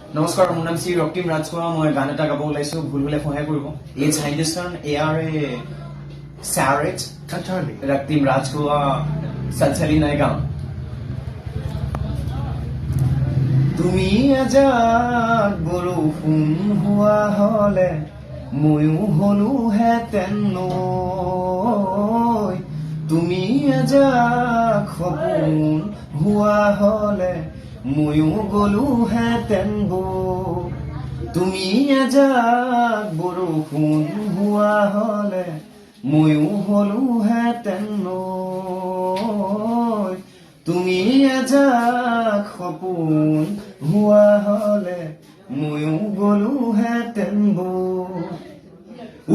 নমস্কাৰ, মোৰ নাম শ্ৰী ৰক্তিম ৰাজখোৱা। মই গান এটা গাব ওলাইছো, ভুল হলে সহায় কৰিব। এইজ হিন্দুস্তান এয়াৰ ৰক্তিম ৰাজখোৱা চলচলি নাই গাম। তুমি এজাক বৰষুণ হোৱা হলে ময়ো হলোহেঁতেন নৈ। তুমি এজাক সপোন হোৱা হলে ময়ো গলোহেঁতেন বৈ। তুমি এজাক বৰষুণ হোৱা হলে ময়ো হলোহেঁতেন নৈ। তুমি এজাক সপোন হোৱা হলে ময়ো গলোহেঁতেন বৈ।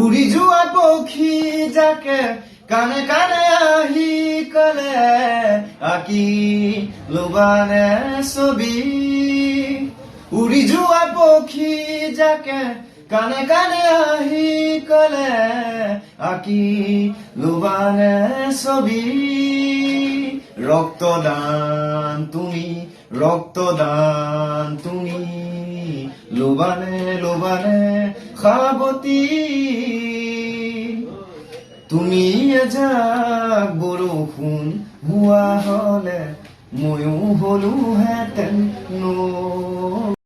উৰি যোৱা পক্ষী যাকে কানে কানে আহি কলে আঁকি লবানে ছবি। উৰি যোৱা পক্ষী যাকে কানে কানে আহি কলে আঁকি লবানে ছবি। ৰক্তদান তুমি লবানে লবানে সাৱতী। তুমি এজাক বৰষুণ হোৱা হলে ময়ো হলোহেঁতেন নৈ।